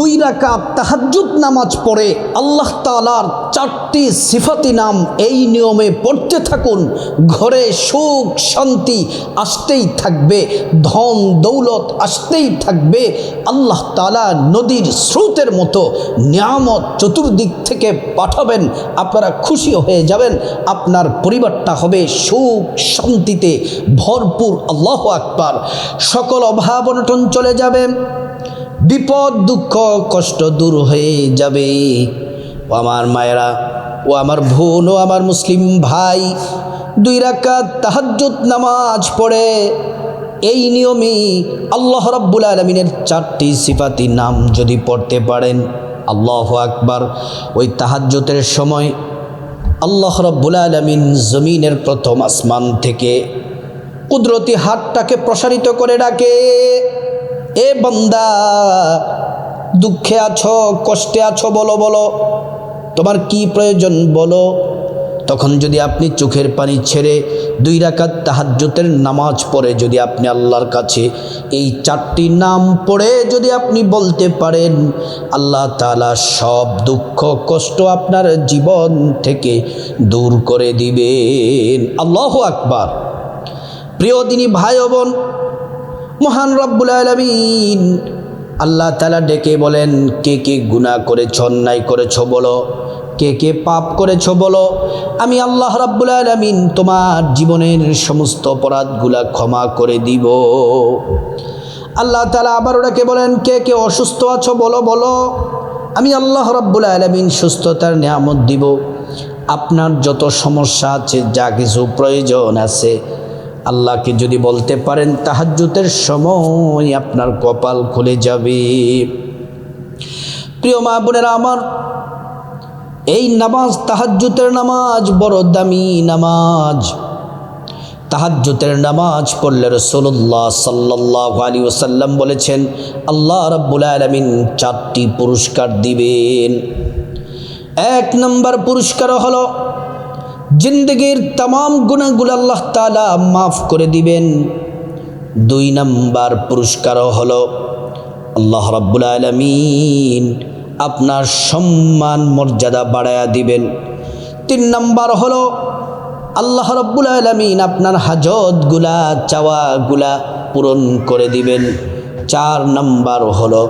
2 রাকাত তাহাজ্জুদ নামাজ পড়ে আল্লাহ তাআলার 4টি সিফাতি নাম এই নিয়মে পড়তে থাকুন। ঘরে সুখ শান্তি আসতেই থাকবে, ধন দৌলত আসতেই থাকবে। আল্লাহ তাআলা নদীর স্রোতের মতো নিয়ামত চতুর্দিক থেকে পাঠাবেন। আপনারা খুশি হয়ে যাবেন, আপনার পরিবারটা হবে সুখ শান্তিতে ভরপুর। আল্লাহু আকবার। সকল অভাব অনটন চলে যাবে, বিপদ দুঃখ কষ্ট দূর হয়ে যাবে। ও আমার মায়েরা, ও আমার বোন, ও আমার মুসলিম ভাই, 2 রাকাত তাহাজ্জুদ নামাজ পড়ে এই নিয়মে আল্লাহ রাব্বুল আলামিনের 4টি সিফাতি নাম যদি পড়তে পারেন, আল্লাহু আকবার, ওই তাহাজ্জুদের সময় আল্লাহ রাব্বুল আলামিন জমিনের প্রথম আসমান থেকে কুদরতি হাতটাকে প্রসারিত করে ডাকে, এ বান্দা দুঃখে আছো, কষ্টে আছো, বলো বলো তোমার কি প্রয়োজন বলো। তখন যদি আপনি চোখের পানি ছেড়ে 2 রাকাত তাহাজ্জুদের নামাজ পড়ে যদি আপনি আল্লাহর কাছে এই 4টি নাম পড়ে যদি আপনি বলতে পারেন, আল্লাহ তাআলা সব দুঃখ কষ্ট আপনার জীবন থেকে দূর করে দিবেন। আল্লাহু আকবার। প্রিয় দিনী ভাই ও বোন, মহান রব্বুল আলামিন আল্লাহ তাআলা ডেকে বলেন, কে কে গুনাহ করেছ, অন্যায় করেছ বলো, কে কে পাপ করেছ বলো, আমি আল্লাহ রাব্বুল আলামিন তোমার জীবনের সমস্ত অপরাধগুলা ক্ষমা করে দিব। আল্লাহ তাআলা আবার ডেকে বলেন, কে কে অসুস্থ আছো বলো বলো, আমি আল্লাহ রাব্বুল আলামিন সুস্থতার নিয়ামত দিব। আপনার যত সমস্যা আছে, যা কিছু প্রয়োজন আছে, আল্লাহকে যদি বলতে পারেন, তাহাজ্জুদের সময় আপনার কপাল খুলে যাবে। প্রিয় মা বোনেরা আমার, এই নামাজ তাহাজ্জুদের নামাজ বড় দামি নামাজ। তাহাজ্জুদের নামাজ পড়লে রাসূলুল্লাহ সাল্লাল্লাহু আলাইহি ওয়াসাল্লাম বলেছেন, আল্লাহ রাব্বুল আলামিন 4টি পুরস্কার দিবেন। 1 নম্বর পুরস্কার হলো জিন্দগির तमाम গুনাহগুলো আল্লাহ তাআলা মাফ করে দিবেন। 2 নম্বর পুরস্কার হলো আল্লাহ রাব্বুল আলামিন আপনার সম্মান মর্যাদা বাড়ায়া দিবেন। 3 নম্বর হলো আল্লাহ রাব্বুল আলামিন আপনার হাজতগুলা চাওয়াগুলা পূরণ করে দিবেন। 4 নম্বর হলো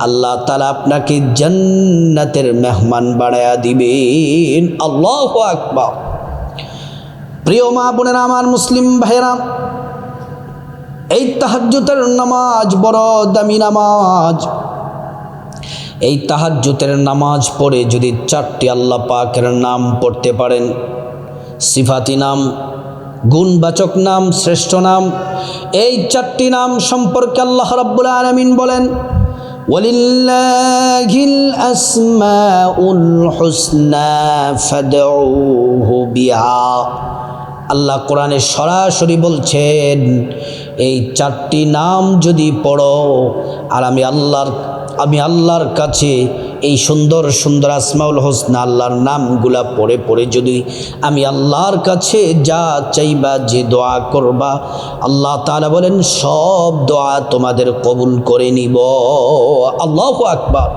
আল্লাহ তাআলা আপনাকে জান্নাতের মেহমান বানায়া দিবেন। আল্লাহু আকবার। প্রিয় মা বোনেরা আমার, মুসলিম ভাইরা, এই তাহাজ্জুদের নামাজ বড় দামি নামাজ। এই তাহাজ্জুদের নামাজ পড়ে যদি 4টি আল্লাহ পাকের নাম পড়তে পারেন, সিফাতি নাম, গুণবাচক নাম, শ্রেষ্ঠ নাম, এই 4টি নাম সম্পর্কে আল্লাহ রাব্বুল আলামিন বলেন, ওয়ালিল্লাহিল আসমাউল হুসনা ফাদউহু বিহা। আল্লাহ কোরআনে সরাসরি বলছেন, এই 4টি নাম যদি পড়ো আর আমি আল্লাহর কাছে এই সুন্দর সুন্দর আসমাউল হোসনা আল্লাহর নামগুলা পড়ে পড়ে যদি আমি আল্লাহর কাছে যা চাইবা, যে দোয়া করবা, আল্লাহ তাআলা বলেন সব দোয়া তোমাদের কবুল করে নিব। আল্লাহু আকবার।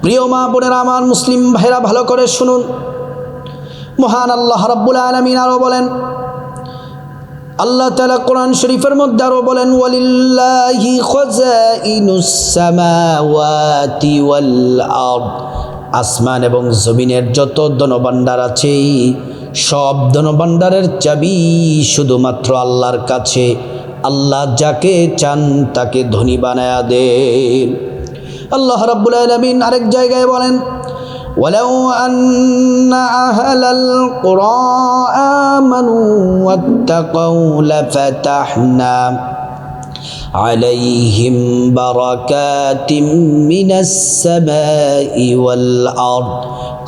প্রিয় মা বোনেরা আমার, মুসলিম ভাইরা, ভালো করে শুনুন। মহান আল্লাহ রাব্বুল আলামিন আরো বলেন, আল্লাহ তাআলা কোরআন শরীফের মধ্যে আরো বলেন, ওয়ালিল্লাহি খাযাইনুস সামাওয়াতি ওয়াল আরদ। আসমান এবং জমিনের যত ধনভাণ্ডার আছে, সব ধনভাণ্ডারের চাবি শুধুমাত্র আল্লাহর কাছে। আল্লাহ যাকে চান তাকে ধনী বানায়া দেন। আল্লাহ রাব্বুল আলামিন আরেক জায়গায় বলেন, ولو أن أهل القرى آمنوا واتقوا لفتحنا عليهم بركات من السماء والأرض।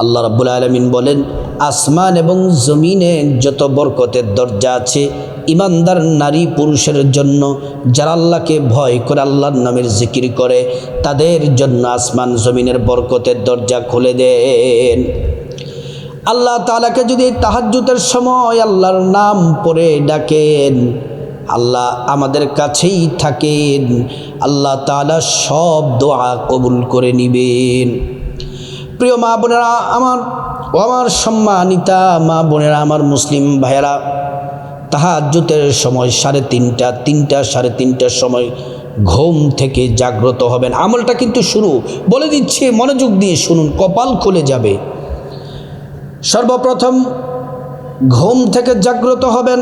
আল্লাহ রাব্বুল আলামিন বলেন, আসমান এবং জমিনে যত বরকতের দরজা আছে, ইমানদার নারী পুরুষের জন্য, যারা আল্লাহকে ভয় করে আল্লাহর নামের জিকির করে, তাদের জন্য আসমান জমিনের বরকতের দরজা খুলে দেন। আল্লাহ তাআলাকে যদি তাহাজ্জুদের সময় আল্লাহর নাম পড়ে ডাকেন, আল্লাহ আমাদের কাছেই থাকেন, আল্লাহ তাআলা সব দোয়া কবুল করে নেবেন। প্রিয় মা বোনেরা আমার, ও আমার সম্মানিতা মা বোনেরা আমার, মুসলিম ভাইয়েরা, তাহাজ্জুদের সময় 3:30 সাড়ে 3টার সময় ঘুম থেকে জাগ্রত হবেন। আমলটা কিন্তু শুরু, বলে দিচ্ছি, মনোযোগ দিয়ে শুনুন, কপাল খুলে যাবে। সর্বপ্রথম ঘুম থেকে জাগ্রত হবেন।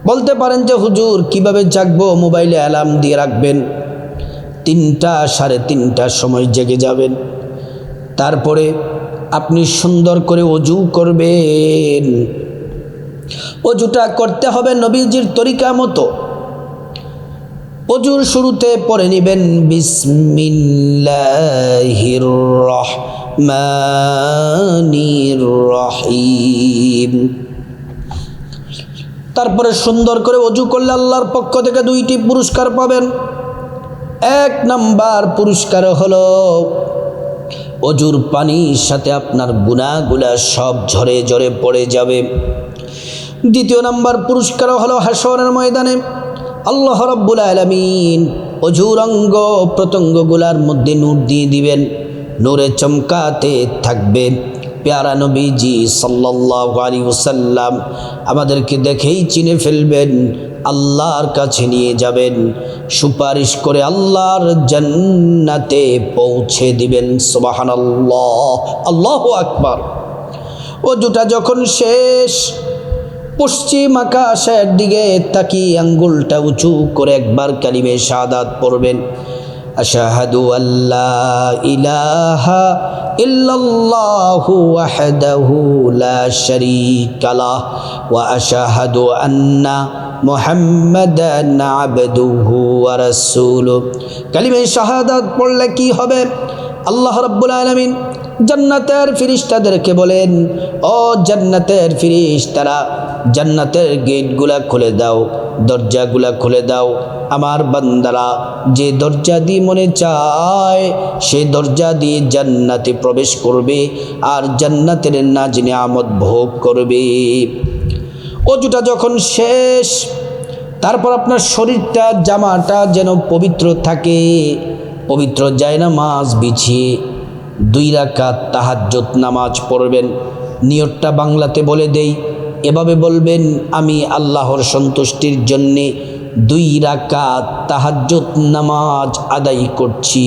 বলতে পারেন যে হুজুর কিভাবে জাগবো? মোবাইলে অ্যালার্ম দিয়ে রাখবেন, 3টা সাড়ে 3টার সময় জেগে যাবেন। তারপরে আপনি সুন্দর করে ওযু করবেন। ওযুটা করতে হবে নবীজির তরিকা মতো। ওযুর শুরুতে পড়ে নেবেন বিসমিল্লাহির রহমানির রহিম। তারপরে সুন্দর করে ওযু করলে আল্লাহর পক্ষ থেকে 2টি পুরস্কার পাবেন। 1 নাম্বার পুরস্কার হলো ওযুর পানির সাথে আপনার গুনাহগুলা সব ঝরে ঝরে পড়ে যাবে। 2য় নাম্বার পুরস্কার হলো হাশরের ময়দানে আল্লাহ রাব্বুল আলামিন ওযুর অঙ্গ প্রত্যঙ্গগুলার মধ্যে নূর দিয়ে দিবেন, নূরে চমকাতে থাকবে। প্যারা নবীজি সাল্লাল্লাহু আলাইহি ওয়াসাল্লাম আমাদেরকে দেখেই চিনে ফেলবেন, আল্লাহর কাছে নিয়ে যাবেন, সুপারিশ করে আল্লাহর জান্নাতে পৌঁছে দিবেন। সুবহানাল্লাহ, আল্লাহু আকবার। ওযুটা যখন শেষ, পশ্চিম আকাশের দিকে তাকিয়ে আঙ্গুলটা উঁচু করে একবার কালিমে শাহাদাত পড়বেন। আশহাদু আল্লা ইলাহা ইল্লাল্লাহু ওয়াহদাহু লা শারীকা লাহ ওয়া আশহাদু আন্না মুহাম্মাদান আবদুহু ওয়া রাসূলুহু। কালিমে শাহাদাত পড়লে কি হবে? আল্লাহ রাব্বুল আলামিন জান্নাতের ফেরেশতাদেরকে বলেন, ও জান্নাতের ফেরেশতারা, জান্নাতের গেটগুলা খুলে দাও, দরজাগুলা খুলে দাও। আমার বান্দারা যে দরজা দিয়ে মনে চায় সে দরজা দিয়ে জান্নাতে প্রবেশ করবে আর জান্নাতের নাজ নিয়ামত ভোগ করবে। ওযুটা যখন শেষ, তারপর আপনার শরীরটা, জামাটা যেন পবিত্র থাকে, পবিত্র জায়নামাজ বিছিয়ে 2 রাকাত তাহাজ্জুদ নামাজ পড়বেন। নিয়তটা বাংলাতে বলে দেই, এভাবে বলবেন, আমি আল্লাহর সন্তুষ্টির জন্যে 2 রাকাত তাহাজ্জুদ নামাজ আদায় করছি।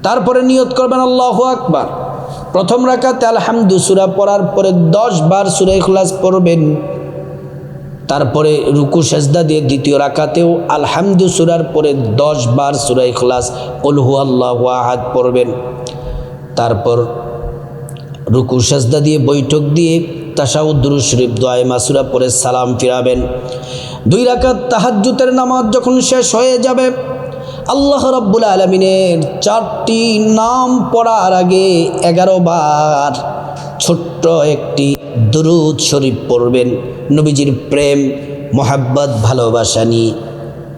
তারপরে নিয়ত করবেন আল্লাহু আকবার। প্রথম রাকাতে আলহামদু সূরা পড়ার পরে 10 বার সূরা ইখলাস পড়বেন। তারপরে রুকু সেজদা দিয়ে 2য় রাকাতেও আলহামদু সূরার পরে 10 বার সূরা ইখলাস, কুল হুয়াল্লাহু আহাদ পড়বেন। তারপর রুকু সেজদা দিয়ে বৈঠক দিয়ে তাশাহুদ, দুরূদ শরীফ, দোয়ায়ে মাসুরা পড়ে সালাম ফিরাবেন। 2 রাকাত তাহাজ্জুদের নামাজ যখন শেষ হয়ে যাবে, আল্লাহ রাব্বুল আলামিনের 4টি নাম পড়ার আগে 11 বার ছোট্ট একটি দুরূদ শরীফ পড়বেন। নবীজির প্রেম, মোহাব্বত, ভালোবাসা নিয়ে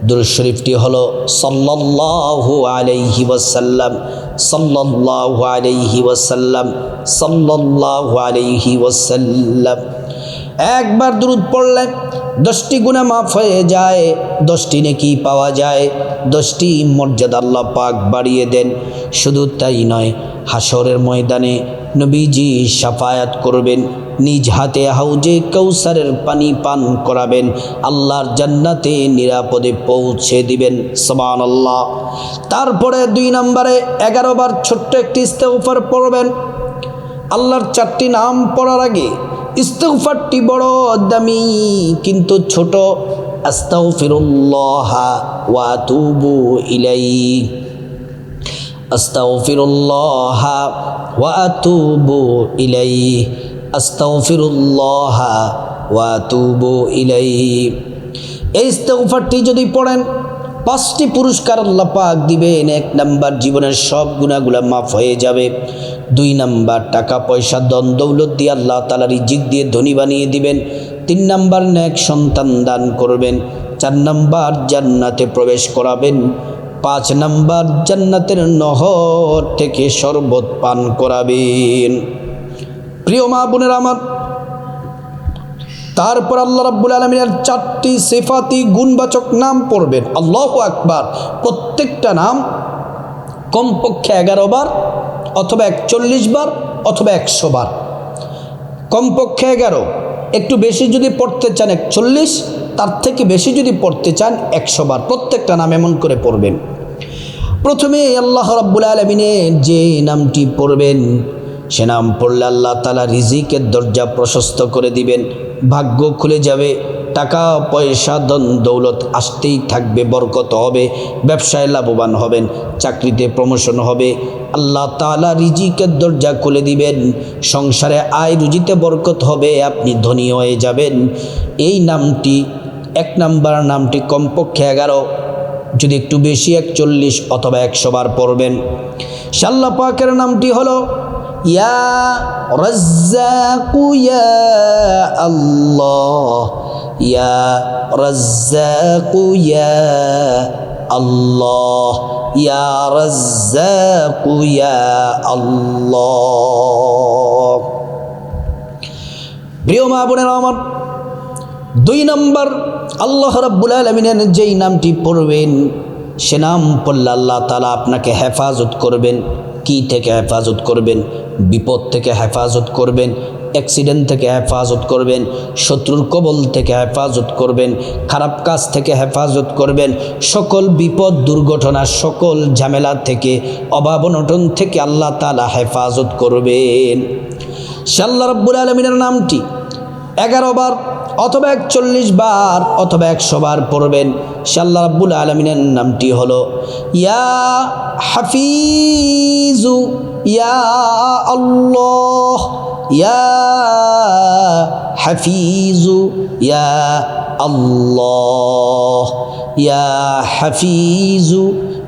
দুরূদ শরীফটি হলো সাল্লাল্লাহু আলাইহি ওয়াসাল্লাম, সাল্লাল্লাহু আলাইহি ওয়াসাল্লাম, সাল্লাল্লাহু আলাইহি ওয়াসাল্লাম। একবার দুরূদ পড়লে 10টি গুনাহ মাফ হয়ে যায়, 10টি নেকি পাওয়া যায়, 10টি মর্যাদা আল্লাহ পাক বাড়িয়ে দেন। শুধু তাই নয়, হাশরের ময়দানে নবীজি শাফায়াত করবেন, নিজ হাতে হাউজে কাউসারের পানি পান করাবেন, আল্লাহর জান্নাতে নিরাপদে পৌঁছে দিবেন। সুবহানাল্লাহ। তারপরে 2 নম্বরে 11 বার ছোট্ট একটি ইস্তেগফার পড়বেন। আল্লাহর 4টি নাম পড়ার আগে ইস্তেগফারটি বড় দামি কিন্তু ছোট। আস্তাগফিরুল্লাহ ওয়া আতুবু ইলাইহি, আস্তাগফিরুল্লাহ ওয়া আতুবু ইলাইহি, আস্তাগফিরুল্লাহ ওয়া আতুবু ইলাইহি। এই ইস্তেগফারটি যদি পড়েন 5টি পুরস্কার আল্লাহ পাক দিবেন। 1 নাম্বার, জীবনের সব গুনাহগুলা মাফ হয়ে যাবে। 2 নাম্বার, টাকা পয়সা ধন দৌলত দিয়ে আল্লাহ তাআলা রিজিক দিয়ে ধনী বানিয়ে দিবেন। 3 নাম্বার, নেক সন্তান দান করবেন। 4 নাম্বার, জান্নাতে প্রবেশ করাবেন। 5 নাম্বার, জান্নাতের নহর থেকে শরবত পান করাবেন। প্রিয় মা বোনেরা আমার, তারপর আল্লাহ রাব্বুল আলামিনের 4টি সিফাতি গুণবাচক নাম পড়বেন। আল্লাহু আকবার। প্রত্যেকটা নাম কমপক্ষে 11 বার অথবা 41 বার অথবা 100 বার। কমপক্ষে 11, একটু বেশি যদি পড়তে চান 41, তার থেকে বেশি যদি পড়তে চান 100 বার। প্রত্যেকটা নাম এমন করে পড়বেন। প্রথমে আল্লাহ রাব্বুল আলামিনের যে নামটি পড়বেন, সে নাম পড়লে আল্লাহ তাআলা রিজিকের দরজা প্রশস্ত করে দিবেন, ভাগ্য খুলে যাবে, টাকা পয়সা ধন দৌলত আসতেই থাকবে, বরকত হবে, ব্যবসায় লাভবান হবেন, চাকরিতে প্রমোশন হবে, আল্লাহ তাআলা রিজিকের দরজা খুলে দিবেন, সংসারে আয় রুজিতে বরকত হবে, আপনি ধনী হয়ে যাবেন। এই নামটি 1 নাম্বার নামটি কমপক্ষে 11, যদি একটু বেশি 41 অথবা 100 বার পড়বেন। আল্লাহ পাকের নামটি হলো ইয়া রাজ্জাকু ইয়া আল্লাহ, ইয়া রাজ্জাকু ইয়া আল্লাহ, ইয়া রাজ্জাকু ইয়া আল্লাহ। প্রিয় মা বোনেরা আমার, 2 নম্বর আল্লাহ রাব্বুল আলামিনের যেই নামটি পড়বেন, সে নাম পড়লে আল্লাহ তাআলা আপনাকে হেফাজত করবেন। কি থেকে হেফাজত করবেন? বিপদ থেকে হেফাজত করবেন, অ্যাক্সিডেন্ট থেকে হেফাজত করবেন, শত্রুর কবল থেকে হেফাজত করবেন, খারাপ কাজ থেকে হেফাজত করবেন, সকল বিপদ দুর্ঘটনা সকল ঝামেলা থেকে অভাব অনটন থেকে আল্লাহ তাআলা হেফাজত করবেন। আল্লাহ রাব্বুল আলামিনের নামটি 11 বার অথবা 41 বার অথবা 100 বার পড়বেন। আল্লাহ রাব্বুল আলামিনের নামটি হলো ইয়া হাফিজু ইয়া আল্লাহ, ইয়া হাফিজু ইয়া আল্লাহ, ইয়া হাফিজু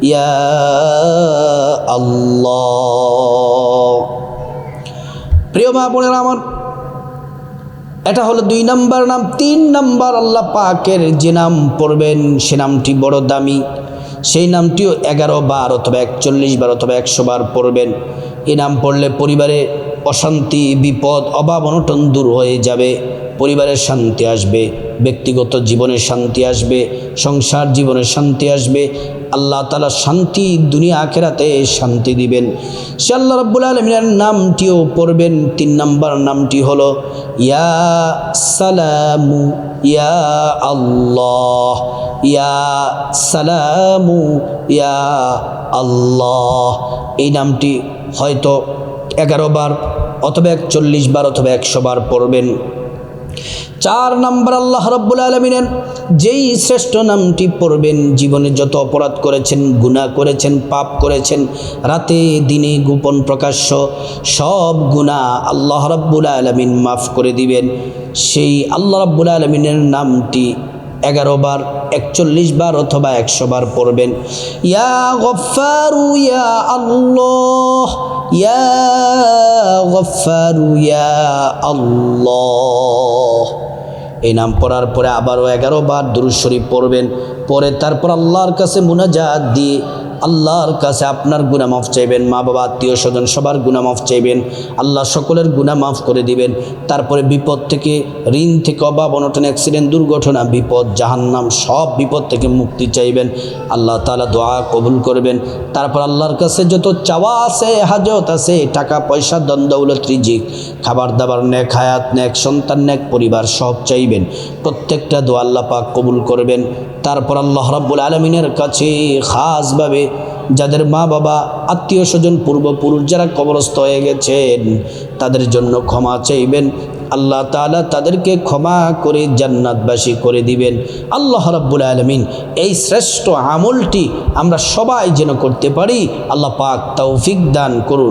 ইয়া আল্লাহ। প্রিয় মা বোনেরা আমার, এটা হলো 2 নম্বর নাম। 3 নম্বর আল্লাহ পাকের যে নাম পড়বেন, সে নামটি বড় দামি। সেই নামটিও 11 বার অথবা 41 বার অথবা 100 বার পড়বেন। এই নাম পড়লে পরিবারে অশান্তি, বিপদ, অভাব অনটন দূর হয়ে যাবে, পরিবারের শান্তি আসবে, ব্যক্তিগত জীবনে শান্তি আসবে, সংসার জীবনে শান্তি আসবে, আল্লাহ তাআলা শান্তি দুনিয়া আখিরাতে শান্তি দিবেন। সে আল্লাহ রাব্বুল আলামিনের নামটিও পড়বেন। 3 নম্বর নামটি হলো ইয়া সালামু ইয়া আল্লাহ, ইয়া সালামু ইয়া আল্লাহ। এই নামটি হয়তো 11 বার অথবা 41 বার অথবা 100 বার পড়বেন। 4 নম্বর আল্লাহ রাব্বুল আলামিনের যেই শ্রেষ্ঠ নামটি পড়বেন, জীবনে যত অপরাধ করেছেন, গুনাহ করেছেন, পাপ করেছেন, রাতে দিনে গোপন প্রকাশ্য সব গুনাহ আল্লাহ রাব্বুল আলামিন মাফ করে দিবেন। সেই আল্লাহ রাব্বুল আলামিনের নামটি 11 বার 41 বার অথবা 100 বার পড়বেন। ইয়া গফফারু ইয়া আল্লাহ, ইয়া গফফারু ইয়া আল্লাহ। এই নাম পড়ার পরে আবারও 11 বার দুরূদ শরীফ পড়বেন। পরে তারপর আল্লাহর কাছে মুনাজাত দিয়ে আল্লাহর কাছে আপনার গুনাহ মাফ চাইবেন, মা বাবা আত্মীয় স্বজন সবার গুনাহ মাফ চাইবেন, আল্লাহ সকলের গুনাহ মাফ করে দিবেন। তারপরে বিপদ থেকে, ঋণ থেকে, অভাব অনটন, অ্যাক্সিডেন্ট, দুর্ঘটনা, বিপদ, জাহান্নাম সব বিপদ থেকে মুক্তি চাইবেন। আল্লাহ তাআলা দোয়া কবুল করবেন। তারপর আল্লাহর কাছে যত চাওয়া আছে, হাজত আছে, টাকা পয়সা, ধন দৌলত, রিজিক, খাবার দাবার, নেক হায়াত, নেক সন্তান, নেক পরিবার সব চাইবেন। প্রত্যেকটা দোয়া আল্লাহ পাক কবুল করবেন। তারপর আল্লাহ রাব্বুল আলামিনের কাছে খাসভাবে যাদের মা বাবা আত্মীয় স্বজন পূর্বপুরুষ যারা কবরস্থ হয়ে গেছেন, তাদের জন্য ক্ষমা চাইবেন। আল্লাহ তাআলা তাদেরকে ক্ষমা করে জান্নাতবাসী করে দিবেন। আল্লাহ রাব্বুল আলামিন এই শ্রেষ্ঠ আমলটি আমরা সবাই যেন করতে পারি, আল্লাহ পাক তৌফিক দান করুন।